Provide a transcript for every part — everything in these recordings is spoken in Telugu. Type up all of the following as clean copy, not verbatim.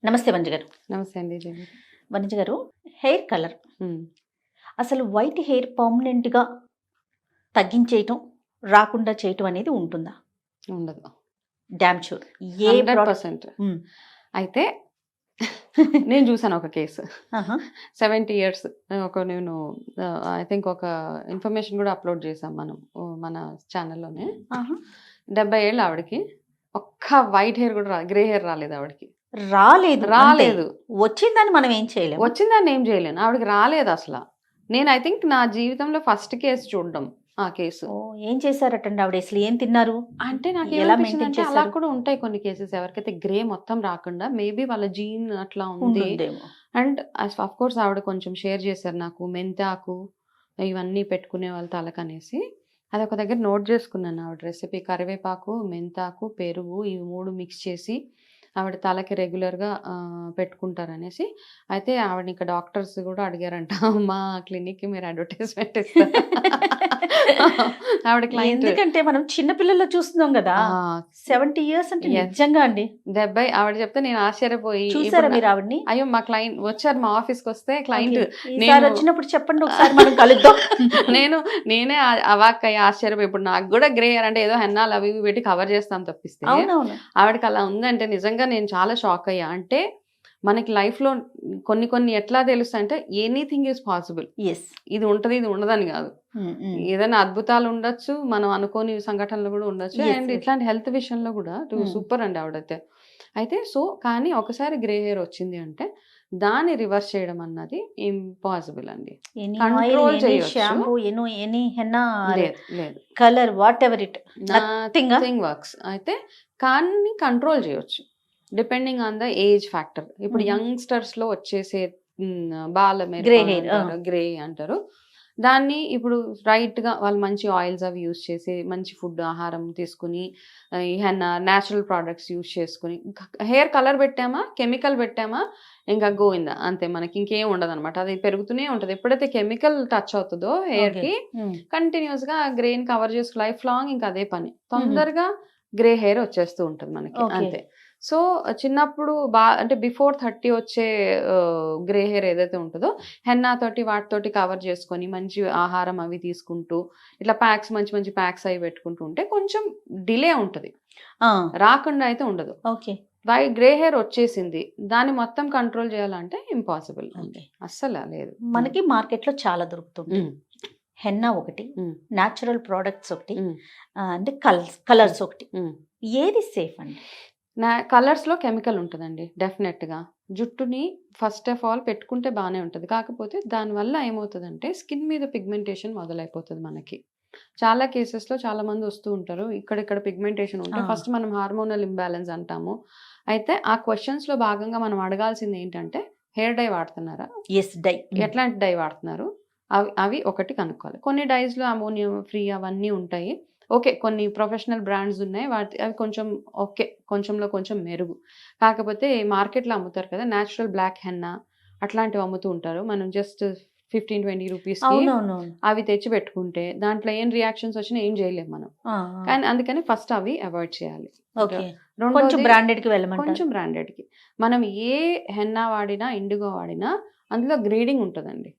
నమస్తే వనిజ గారు. నమస్తే అండి దేవి. వనిజ గారు, హెయిర్ కలర్ హ్మ్. అసలు వైట్ హెయిర్ పర్మనెంట్‌గా తగ్గించేయటం, రాకుండా చేయటం అనేది ఉంటుందా? ఉండదు. Damn sure. ఏ ప్రోడక్ట్ 100%. హ్మ్. అయితే నేను చూసాను ఒక కేసు. ఆహా! 70 ఇయర్స్ నేను ఐ థింక్ ఒక ఇన్ఫర్మేషన్ కూడా అప్లోడ్ చేసాం మనం మన ఛానల్లోనే. ఆహా! 70 ఏళ్ళు ఆవిడకి ఒక్క వైట్ హెయిర్ కూడా గ్రే హెయిర్ రాలేదు ఆవిడకి. రాలేదు. రాలేదు. వచ్చిందని మనం ఏం చేయలేము. వచ్చిందాన్ని ఏం చేయలేను. ఆవిడకి రాలేదు అసలు. నేను ఐ థింక్ నా జీవితంలో ఫస్ట్ కేసు చూడడం ఆ కేసు. ఓహ్! ఏం చేశారటండి ఆవిడ? అసలు ఏం తిన్నారు? అంటే ఎలా నాకేమనిపించింది మెయింటైన్ అంటే అలా చేశారు? కూడా ఉంటాయి కొన్ని కేసెస్ ఎవరికైతే గ్రే మొత్తం రాకుండా మేబీ వాళ్ళ జీన్ అట్లా ఉంది. ఉండుందేమో. అండ్ ఆఫ్ కోర్స్ ఆవిడ కొంచెం షేర్ చేశారు నాకు మెంతాకు ఇవన్నీ పెట్టుకునే వాళ్ళ తలకనేసి. అది ఒక దగ్గర నోట్ చేసుకున్నాను ఆవిడ రెసిపీ. కరివేపాకు, మెంతాకు, పెరుగు ఇవి 3 మిక్స్ చేసి ఆవిడ తలకి రెగ్యులర్గా పెట్టుకుంటారనేసి. అయితే ఆవిడ ఇంకా డాక్టర్స్ కూడా అడిగారంట, మా క్లినిక్కి మీరు అడ్వర్టైజ్మెంట్ ఇస్తారు. ఆవిడ క్లయింట్. ఎందుకంటే మనం చిన్న పిల్లల్లో చూస్తున్నాం కదా. 70 ఇయర్స్ అంటే Yes. నిజంగా అండి. 70 ఆవిడ చెప్తే నేను ఆశ్చర్యపోయి చూసారా ఇప్పుడు మీరు ఆవిడని? అయ్యో మా క్లయింట్ వచ్చారు మా ఆఫీస్కి వస్తే క్లయింట్ ఓకే. ఈసారి వచ్చినప్పుడు చెప్పండి, ఒకసారి మనం కలుద్దాం. నేనే అవాక్కయ్యి ఆశ్చర్యపోయి ఇప్పుడు నాకు కూడా గ్రే హెయిర్ అంటే ఏదో హెన్నాలు అవి ఇవి పెట్టి కవర్ చేస్తాం తప్పిస్తే అవునవును. ఆవిడకి అలా ఉందంటే నిజంగా నేను చాలా షాక్ అయ్యా. అంటే మనకి లైఫ్లో కొన్ని ఎట్లా తెలుస్తాయి అంటే ఎనీథింగ్ ఈజ్ పాసిబుల్. ఎస్. ఇది ఉంటుంది ఇది ఉండదని కాదు. ఏదైనా అద్భుతాలు ఉండొచ్చు, మనం అనుకోని సంఘటనలు కూడా ఉండొచ్చు. Yes, and yes. ఇట్లాంటి హెల్త్ విషయంలో కూడా సూపర్ అండి ఆవిడైతే. అయితే కానీ ఒకసారి గ్రే హెయిర్ వచ్చింది అంటే దాన్ని రివర్స్ చేయడం అన్నది ఇంపాసిబుల్ అండి. ఎనీ Control ఆయిల్, ఎనీ చేయొచ్చు. షాంపూ, ఎనీ హెన్నా, లేదు colour, what ever it, nothing. Nothing works. అయితే కానీ కంట్రోల్ చేయొచ్చు depending on the age factor. ఇప్పుడు యంగ్స్టర్స్ లో వచ్చేసే Grey hair, గ్రే అంటారు. దాన్ని ఇప్పుడు రైట్ గా వాళ్ళు మంచి ఆయిల్స్ అవి యూస్ చేసి మంచి ఫుడ్ ఆహారం తీసుకుని ఈ హెన్నా న్యాచురల్ ప్రోడక్ట్స్ యూస్ చేసుకుని హెయిర్ కలర్ పెట్టామా కెమికల్ పెట్టామా ఇంకా గోయిందా అంతే, మనకి ఇంకేం ఉండదు అనమాట. అది పెరుగుతూనే ఉంటుంది. ఎప్పుడైతే కెమికల్ టచ్ అవుతుందో హెయిర్ కి కంటిన్యూస్ గా గ్రెయిన్ కవర్ చేసుకు లైఫ్ లాంగ్ ఇంకా అదే పని, తొందరగా గ్రే హెయిర్ వచ్చేస్తూ ఉంటుంది మనకి. అంతే. సో చిన్నప్పుడు అంటే బిఫోర్ 30 వచ్చే గ్రే హెయిర్ ఏదైతే ఉంటుందో హెన్నా తోటి వాటితోటి కవర్ చేసుకొని మంచి ఆహారం అవి తీసుకుంటూ ఇట్లా ప్యాక్స్ మంచి ప్యాక్స్ అవి పెట్టుకుంటూ ఉంటే కొంచెం డిలే ఉంటుంది, రాకుండా అయితే ఉండదు. ఓకే. గ్రే హెయిర్ వచ్చేసింది దాన్ని మొత్తం కంట్రోల్ చేయాలంటే ఇంపాసిబుల్, అస్సలు లేదు. మనకి మార్కెట్ లో చాలా దొరుకుతుంది. హెన్నా ఒకటి, న్యాచురల్ ప్రోడక్ట్స్ ఒకటి, అంటే కలర్స్ ఒకటి. ఏది సేఫ్ అండి? కలర్స్లో కెమికల్ ఉంటుందండి డెఫినెట్గా. జుట్టుని ఫస్ట్ ఆఫ్ ఆల్ పెట్టుకుంటే బాగానే ఉంటుంది, కాకపోతే దానివల్ల ఏమవుతుందంటే స్కిన్ మీద పిగ్మెంటేషన్ మొదలైపోతుంది మనకి. చాలా కేసెస్లో చాలా మంది వస్తూ ఉంటారు ఇక్కడ పిగ్మెంటేషన్ ఉంటే ఫస్ట్ మనం హార్మోనల్ ఇంబ్యాలెన్స్ అంటాము. అయితే ఆ క్వశ్చన్స్లో భాగంగా మనం అడగాల్సింది ఏంటంటే హెయిర్ డై వాడుతున్నారా, ఎస్ డై, ఎట్లాంటి డై వాడుతున్నారు, అవి ఒకటి కనుక్కోవాలి. కొన్ని డైస్లో అమోనియం ఫ్రీ అవన్నీ ఉంటాయి, ఓకే. కొన్ని ప్రొఫెషనల్ బ్రాండ్స్ ఉన్నాయి, అవి కొంచెం ఓకే, కొంచెంలో కొంచెం మెరుగు. కాకపోతే మార్కెట్లో అమ్ముతారు కదా న్యాచురల్ బ్లాక్ హెన్నా అట్లాంటివి అమ్ముతూ ఉంటారు. మనం జస్ట్ 15-20 రూపీస్కి అవి తెచ్చి పెట్టుకుంటే దాంట్లో ఏం రియాక్షన్స్ వచ్చినా ఏం చేయలేము మనం. కానీ అందుకని ఫస్ట్ అవి అవాయిడ్ చేయాలి. కొంచెం బ్రాండెడ్కి కొంచెం బ్రాండెడ్కి. మనం ఏ హెన్నా వాడినా ఇండిగో వాడినా అందులో గ్రేడింగ్ ఉంటుందండి.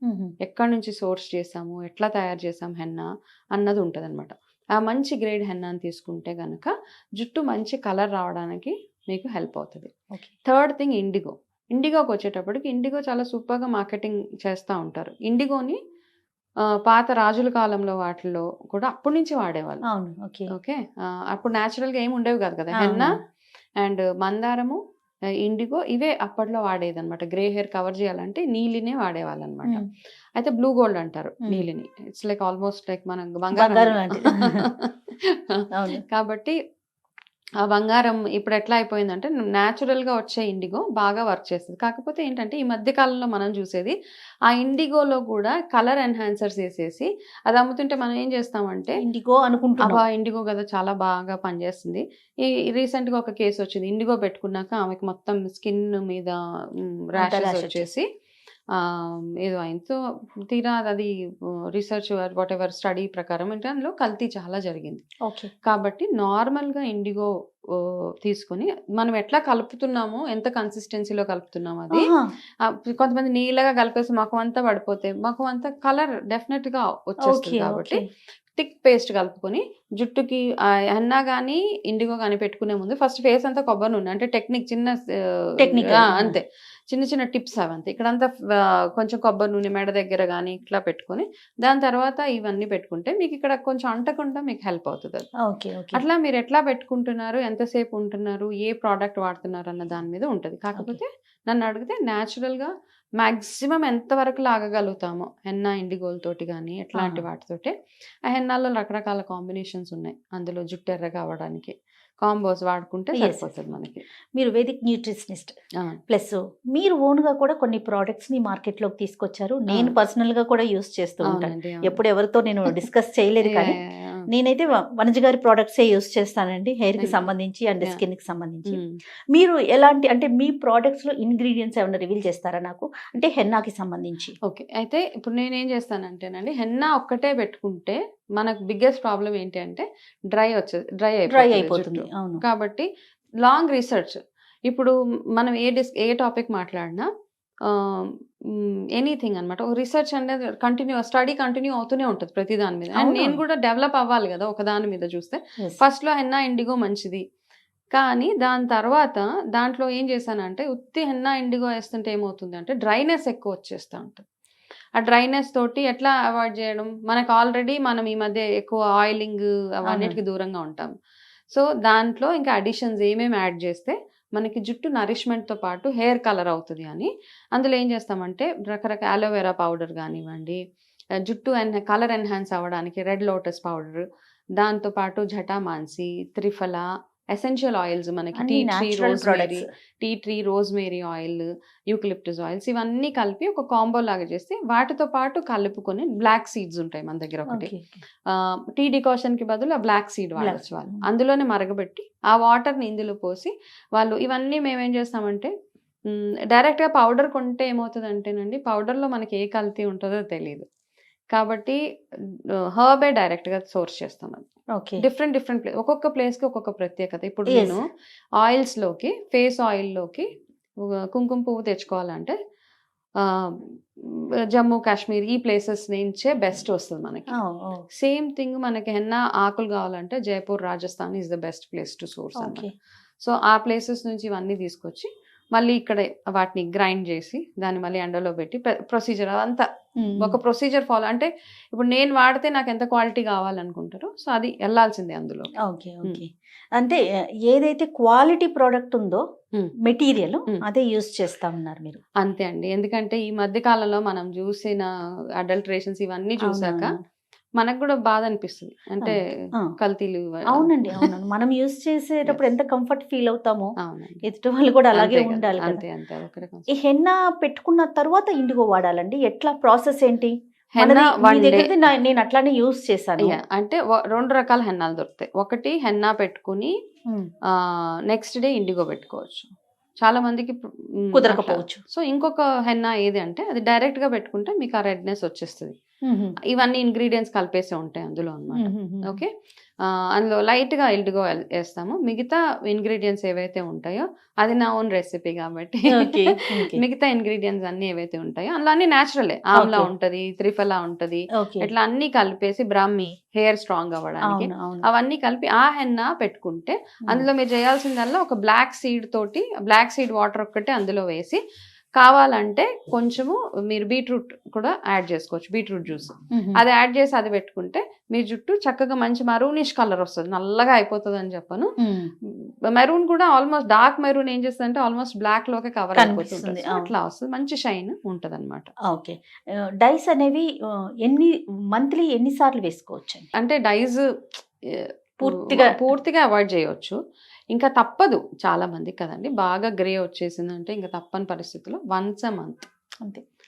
ఎక్కడి నుంచి సోర్స్ చేసాము, ఎట్లా తయారు చేసాము హెన్నా అన్నది ఉంటుంది అనమాట. ఆ మంచి గ్రేడ్ హెన్నాని తీసుకుంటే కనుక జుట్టు మంచి కలర్ రావడానికి మీకు హెల్ప్ అవుతుంది. థర్డ్ థింగ్ ఇండిగోకి వచ్చేటప్పటికి ఇండిగో చాలా సూపర్గా మార్కెటింగ్ చేస్తూ ఉంటారు. ఇండిగోని పాత రాజుల కాలంలో వాటిల్లో కూడా అప్పటి నుంచి వాడేవాళ్ళు. ఓకే. అప్పుడు న్యాచురల్గా ఏమి ఉండేవి కాదు కదా, హెన్నా అండ్ మందారము, ఇండిగో ఇవే అప్పట్లో వాడేది అనమాట. గ్రే హెయిర్ కవర్ చేయాలంటే నీలినే వాడేవాళ్ళు అనమాట. అయితే బ్లూ గోల్డ్ అంటారు నీలిని. ఇట్స్ లైక్ ఆల్మోస్ట్ లైక్ మన బంగారం. కాబట్టి ఆ బంగారం ఇప్పుడు ఎట్లా అయిపోయిందంటే న్యాచురల్గా వచ్చే ఇండిగో బాగా వర్క్ చేస్తుంది. కాకపోతే ఏంటంటే ఈ మధ్య కాలంలో మనం చూసేది ఆ ఇండిగోలో కూడా కలర్ ఎన్హాన్సర్స్ వేసేసి అది అమ్ముతుంటే మనం ఏం చేస్తామంటే ఇండిగో అనుకుంటున్నాం, ఇండిగో కదా చాలా బాగా పనిచేస్తుంది. ఈ రీసెంట్గా ఒక కేసు వచ్చింది, ఇండిగో పెట్టుకున్నాక ఆమెకు మొత్తం స్కిన్ మీద ర్యాషెస్ వచ్చేసి ఏదో అయింది. సో తీరా అది రీసెర్చ్ వాట్ ఎవర్ స్టడీ ప్రకారం అంటే అందులో కల్తీ చాలా జరిగింది. ఓకే. కాబట్టి నార్మల్గా ఇండిగో తీసుకొని మనం ఎట్లా కలుపుతున్నామో, ఎంత కన్సిస్టెన్సీలో కలుపుతున్నామో అది కొంతమంది నీళ్ళగా కలిపేసి మఖం అంతా పడిపోతే మఖం అంతా కలర్ డెఫినెట్ గా వచ్చేస్తుంది. కాబట్టి థిక్ పేస్ట్ కలుపుకొని జుట్టుకి హెన్నా కానీ ఇండిగో కానీ పెట్టుకునే ముందు ఫస్ట్ ఫేస్ అంతా కొబ్బరి నూనె, అంటే టెక్నిక్ చిన్న టెక్నిక్ అంతే, చిన్న చిన్న టిప్స్ అవంతే. ఇక్కడంతా కొంచెం కొబ్బరి నూనె మెడ దగ్గర కానీ ఇట్లా పెట్టుకొని దాని తర్వాత ఇవన్నీ పెట్టుకుంటే మీకు ఇక్కడ కొంచెం అంటకుండా మీకు హెల్ప్ అవుతుంది. అట్లా మీరు ఎట్లా పెట్టుకుంటున్నారు, ఎంతసేపు ఉంటున్నారు, ఏ ప్రోడక్ట్ వాడుతున్నారు అన్న దాని మీద ఉంటుంది. కాకపోతే నన్ను అడిగితే న్యాచురల్గా మ్యాక్సిమం ఎంతవరకు లాగగలుగుతామో హెన్నా ఇండిగోలతోటి కానీ ఎట్లాంటి వాటితోటి. ఆ హెన్నాలో రకరకాల కాంబినేషన్స్ ఉన్నాయి, అందులో జుట్టు ఎర్రగా అవ్వడానికి కాంబోస్ వాడుకుంటే సరిపోతుంది మనకి. మీరు వేదిక్ న్యూట్రిషనిస్ట్ ప్లస్ మీరు ఓన్గా కూడా కొన్ని ప్రోడక్ట్స్ ని మార్కెట్ లోకి తీసుకొచ్చారు. నేను పర్సనల్ గా కూడా యూస్ చేస్తూ ఉంటాను. ఎప్పుడు ఎవరితో నేను డిస్కస్ చేయలేదు, కానీ నేనైతే వనజ గారి ప్రోడక్ట్సే యూస్ చేస్తానండి, హెయిర్ కి సంబంధించి అండ్ స్కిన్ కి సంబంధించి. మీరు ఎలాంటి, అంటే మీ ప్రోడక్ట్స్ లో ఇంగ్రీడియంట్స్ ఏమైనా రివీల్ చేస్తారా నాకు, అంటే హెన్నాకి సంబంధించి? ఓకే, అయితే ఇప్పుడు నేనేం చేస్తానంటేనండి, హెన్నా ఒక్కటే పెట్టుకుంటే మనకు బిగ్గెస్ట్ ప్రాబ్లం ఏంటి అంటే డ్రై అయిపోతుంది. కాబట్టి లాంగ్ రీసెర్చ్, ఇప్పుడు మనం ఏ టాపిక్ మాట్లాడినా ఎనీథింగ్ అనమాట, ఒక రీసెర్చ్ అనేది స్టడీ కంటిన్యూ అవుతూనే ఉంటుంది ప్రతి దాని మీద. అండ్ నేను కూడా డెవలప్ అవ్వాలి కదా ఒక దాని మీద చూస్తే. ఫస్ట్లో హెన్నా ఇండిగో మంచిది, కానీ దాని తర్వాత దాంట్లో ఏం చేశానంటే ఉత్తి హెన్నా ఇండిగో వేస్తుంటే ఏమవుతుంది అంటే డ్రైనెస్ ఎక్కువ వచ్చేస్తూ ఉంటుంది. ఆ డ్రైనెస్ తోటి ఎట్లా అవాయిడ్ చేయడం, మనకు ఆల్రెడీ మనం ఈ మధ్య ఎక్కువ ఆయిలింగ్ అవన్నిటికి దూరంగా ఉంటాం. సో దాంట్లో ఇంకా అడిషన్స్ ఏమేమి యాడ్ చేస్తే మనకి జుట్టు నరిష్మెంట్తో పాటు హెయిర్ కలర్ అవుతుంది అని అందులో ఏం చేస్తామంటే రకరకాల అలోవెరా పౌడర్ కానివ్వండి, జుట్టు కలర్ ఎన్హాన్స్ అవ్వడానికి రెడ్ లోటస్ పౌడర్, దాంతోపాటు జటామాన్సి, త్రిఫల, ఎసెన్షియల్ ఆయిల్స్ మనకి tea tree rosemary oil, eucalyptus oils, ఇవన్నీ కలిపి ఒక కాంబో లాగా చేస్తే వాటితో పాటు కలుపుకొని బ్లాక్ సీడ్స్ ఉంటాయి మన దగ్గర ఒకటి, టీ డికాషన్ కి బదులు ఆ బ్లాక్ సీడ్ వాడచ్చు వాళ్ళు. అందులోనే మరగబెట్టి ఆ వాటర్ని ఇందులో పోసి వాళ్ళు ఇవన్నీ మేమేం చేస్తామంటే డైరెక్ట్గా పౌడర్ కొంటే ఏమవుతుంది అంటేనండి, పౌడర్లో మనకి ఏ కల్తీ ఉంటుందో తెలియదు. కాబట్టి హర్బే డైరెక్ట్గా సోర్స్ చేస్తాం. అది డిఫరెంట్ ప్లేస్, ఒక్కొక్క ప్లేస్కి ఒక్కొక్క ప్రత్యేకత. ఇప్పుడు నేను ఆయిల్స్లోకి, ఫేస్ ఆయిల్లోకి కుంకుమ పువ్వు తెచ్చుకోవాలంటే జమ్మూ కాశ్మీర్ ఈ ప్లేసెస్ నుంచే బెస్ట్ వస్తుంది మనకి. సేమ్ థింగ్ మనకి హెన్నా ఆకులు కావాలంటే Jaipur, Rajasthan is the best place to source అన్నమాట. సో ఆ ప్లేసెస్ నుంచి ఇవన్నీ తీసుకొచ్చి మళ్ళీ ఇక్కడ వాటిని గ్రైండ్ చేసి దాన్ని మళ్ళీ ఎండలో పెట్టి ప్రొసీజర్ అదంతా ఒక ప్రొసీజర్ ఫాలో. అంటే ఇప్పుడు నేను వాడితే నాకు ఎంత క్వాలిటీ కావాలనుకుంటారో సో అది వెళ్ళాల్సిందే అందులో. ఓకే. అంటే ఏదైతే క్వాలిటీ ప్రోడక్ట్ ఉందో మెటీరియల్ అదే యూజ్ చేస్తా ఉన్నారు మీరు? అంతే అండి, ఎందుకంటే ఈ మధ్య కాలంలో మనం చూసిన అడల్టరేషన్స్ ఇవన్నీ చూసాక మనకు కూడా బాధ అనిపిస్తుంది, అంటే కల్తీలు. అవునండి, మనం యూజ్ చేసేటప్పుడు ఎంత కంఫర్ట్ ఫీల్ అవుతామో ఎదుటి వాళ్ళు కూడా అలాగే ఉండాలి. ఈ హెన్నా పెట్టుకున్న తర్వాత ఇండిగో వాడాలండి, ఎట్లా ప్రాసెస్ ఏంటి? నేను అట్లానే యూజ్ చేశాను. అంటే 2 రకాల హెన్నాలు దొరుకుతాయి. ఒకటి హెన్నా పెట్టుకుని నెక్స్ట్ డే ఇండిగో పెట్టుకోవచ్చు, చాలా మందికి కుదరకపోవచ్చు. సో ఇంకొక హెన్నా ఏది అంటే అది డైరెక్ట్ గా పెట్టుకుంటే మీకు ఆ రెడ్నెస్ వచ్చేస్తుంది. ఇవన్నీ ఇంగ్రీడియంట్స్ కలిపేసి ఉంటాయి అందులో అన్నమాట. ఓకే, అందులో లైట్ గా ఇండిగో వేస్తాము, మిగతా ఇంగ్రీడియంట్స్ ఏవైతే ఉంటాయో అది నా ఓన్ రెసిపీ కాబట్టి మిగతా ఇంగ్రీడియంట్స్ అన్ని ఏవైతే ఉంటాయో అందులో అన్ని న్యాచురలే. ఆమ్లా ఉంటది, త్రిఫలా ఉంటది, ఇట్లా అన్ని కలిపేసి బ్రాహ్మి హెయిర్ స్ట్రాంగ్ అవ్వడానికి అవన్నీ కలిపి ఆ హెన్నా పెట్టుకుంటే అందులో మీరు చేయాల్సిందల్లా ఒక బ్లాక్ సీడ్ వాటర్ ఒక్కటే అందులో వేసి, కావాలంటే కొంచెము మీరు బీట్రూట్ కూడా యాడ్ చేసుకోవచ్చు, బీట్రూట్ జ్యూస్ అది యాడ్ చేసి అది పెట్టుకుంటే మీ జుట్టు చక్కగా మంచి మరూనిష్ కలర్ వస్తుంది, నల్లగా అయిపోతుంది అని చెప్పను. మెరూన్ కూడా ఆల్మోస్ట్ డార్క్ మెరూన్ ఏం చేస్తుంది అంటే ఆల్మోస్ట్ బ్లాక్ లోకే కవర్ అయిపోతుంది, అట్లా వస్తుంది, మంచి షైన్ ఉంటది అనమాట. ఓకే, డైస్ అనేవి మంత్లీ ఎన్నిసార్లు వేసుకోవచ్చు? అంటే డైస్ పూర్తిగా అవాయిడ్ చేయవచ్చు, ఇంకా తప్పదు చాలా మంది కదండి, బాగా గ్రే వచ్చేసిందంటే ఇంకా తప్పని పరిస్థితుల్లో వన్స్ అ మంత్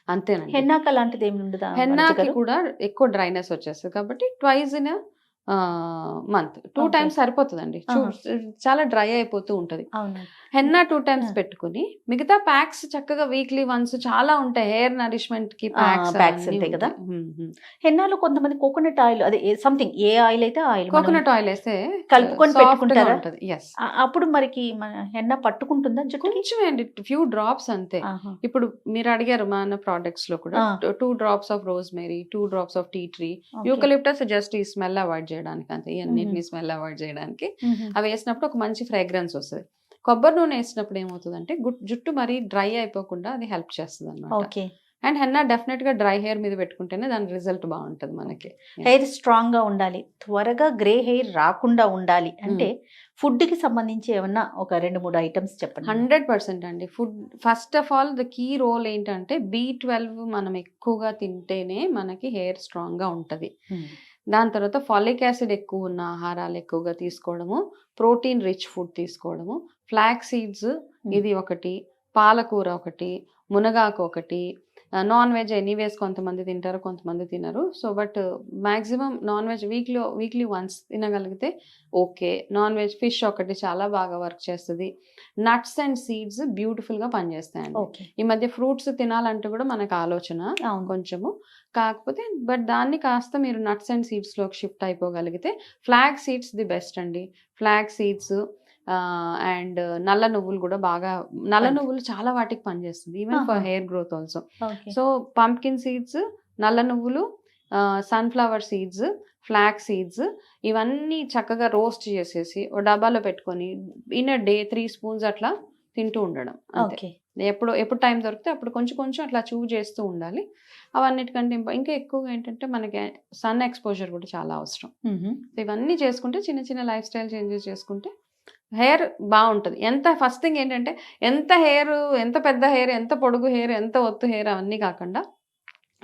అంతేనండి. హెన్నాకి అలాంటిది ఏమి ఉండదు? హెన్నాకి కూడా ఎక్కువ డ్రైనెస్ వచ్చేస్తుంది కాబట్టి ట్వైస్ ఇన్ మంత్ 2 times సరిపోతుందండి. చాలా డ్రై అయిపోతూ ఉంటది. హెన్నా 2 టైమ్స్ పెట్టుకుని మిగతా ప్యాక్స్ చక్కగా వీక్లీ వన్స్ చాలా ఉంటాయి హెయిర్ నరిష్మెంట్ కి ప్యాక్స్ ఉంటాయి కదా. హెన్నాలో కొంతమంది కోకోనట్ ఆయిల్, అదే సంథింగ్ ఏ ఆయిల్ అయితే ఆయిల్ కోకోనట్ ఆయిల్ వేస్తే కలుపుకొని పెట్టుకుంటారా? ఎస్. అప్పుడు మరికి మన హెన్నా పట్టుకుంటుందా జుట్టు? కొంచెం అండి, ఫ్యూ డ్రాప్స్ అంతే. ఇప్పుడు మీరు అడిగారు మన ప్రోడక్ట్స్ లో కూడా 2 drops of rosemary, 2 drops of tea tree, eucalyptus just ఈ స్మెల్ అవాయిడ్ చేయడానికి అంతే, ఇవన్నిటిని స్మెల్ అవాయిడ్ చేయడానికి. అవి వేసినప్పుడు ఒక మంచి ఫ్రేగ్రెన్స్ వస్తుంది. కొబ్బరి నూనె వేసినప్పుడు ఏమవుతుందంటే జుట్టు మరీ డ్రై అయిపోకుండా అది హెల్ప్ చేస్తుంది అన్నమాట. అండ్ హెన్నా డెఫినెట్ గా డ్రై హెయిర్ మీద పెట్టుకుంటేనే దాని రిజల్ట్ బాగుంటుంది మనకి. హెయిర్ స్ట్రాంగ్ గా ఉండాలి, త్వరగా గ్రే హెయిర్ రాకుండా ఉండాలి అంటే ఫుడ్ కి సంబంధించి ఏమన్నా ఒక 2-3 ఐటమ్స్ చెప్పండి. 100% అండి. Food first of all the key role ఏంటంటే B12 మనం ఎక్కువగా తింటేనే మనకి హెయిర్ స్ట్రాంగ్ గా ఉంటది. దాని తర్వాత ఫాలిక్ యాసిడ్ ఎక్కువ ఉన్న ఆహారాలు ఎక్కువగా తీసుకోవడము, ప్రోటీన్ రిచ్ ఫుడ్ తీసుకోవడము, ఫ్లాక్ సీడ్స్ ఇది ఒకటి, పాలకూర ఒకటి, మునగాకు ఒకటి. నాన్ వెజ్ ఎనీవేస్ కొంతమంది తింటారు, కొంతమంది తినరు. So but maximum non veg weekly once తినగలిగితే ఓకే. నాన్ వెజ్ ఫిష్ ఒకటి చాలా బాగా వర్క్ చేస్తుంది. నట్స్ అండ్ సీడ్స్ బ్యూటిఫుల్ గా పనిచేస్తాయండి. ఈ మధ్య ఫ్రూట్స్ తినాలంటే కూడా మనకు ఆలోచన కొంచెము, కాకపోతే బట్ దాన్ని కాస్త మీరు నట్స్ అండ్ సీడ్స్ లోకి షిఫ్ట్ అయిపోగలిగితే ఫ్లాగ్ సీడ్స్ ది బెస్ట్ అండి. ఫ్లాగ్ సీడ్స్ అండ్ నల్ల నువ్వులు కూడా బాగా, నల్ల నువ్వులు చాలా వాటికి పనిచేస్తుంది, even for hair growth also. So pumpkin seeds, నల్ల నువ్వులు, సన్ఫ్లవర్ సీడ్స్, ఫ్లాక్ సీడ్స్ ఇవన్నీ చక్కగా రోస్ట్ చేసేసి ఓ డబ్బాలో పెట్టుకొని ఇన్ అ డే 3 spoons అట్లా తింటూ ఉండడం అంతే. ఎప్పుడు టైం దొరికితే అప్పుడు కొంచెం కొంచెం అట్లా చూవ్ చేస్తూ ఉండాలి. అవన్నిటికంటే ఇంకా ఎక్కువగా ఏంటంటే మనకి సన్ ఎక్స్పోజర్ కూడా చాలా అవసరం. ఇవన్నీ చేసుకుంటే చిన్న చిన్న లైఫ్ స్టైల్ చేంజెస్ చేసుకుంటే హెయిర్ బాగుంటుంది. ఫస్ట్ థింగ్ ఏంటంటే ఎంత పెద్ద హెయిర్, ఎంత పొడుగు హెయిర్, ఎంత ఒత్తు హెయిర్ అవన్నీ కాకుండా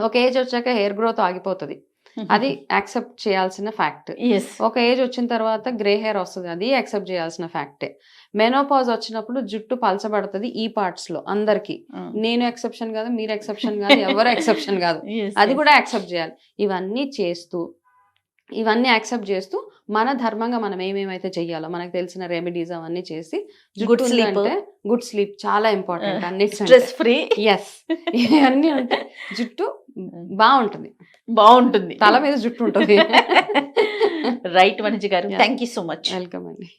ఒక ఏజ్ వచ్చాక హెయిర్ గ్రోత్ ఆగిపోతుంది, అది యాక్సెప్ట్ చేయాల్సిన ఫ్యాక్ట్. ఒక ఏజ్ వచ్చిన తర్వాత గ్రే హెయిర్ వస్తుంది, అది యాక్సెప్ట్ చేయాల్సిన ఫ్యాక్టే. మెనోపాజ్ వచ్చినప్పుడు జుట్టు పలచబడుతుంది ఈ పార్ట్స్ లో అందరికి. నేను ఎక్సెప్షన్ కాదు, మీరు ఎక్సెప్షన్ కాదు, ఎవరు ఎక్సెప్షన్ కాదు, అది కూడా యాక్సెప్ట్ చేయాలి. ఇవన్నీ యాక్సెప్ట్ చేస్తూ మన ధర్మంగా మనం ఏమేమైతే చెయ్యాలో మనకు తెలిసిన రెమెడీస్ అవన్నీ చేసి, గుడ్ స్లీప్ చాలా ఇంపార్టెంట్, అన్ని స్ట్రెస్ ఫ్రీ, ఎస్ ఇవన్నీ ఉంటే జుట్టు బాగుంటుంది, తల మీద జుట్టు ఉంటుంది. రైట్ వనిజ గారు, thank you so much. Welcome అండి.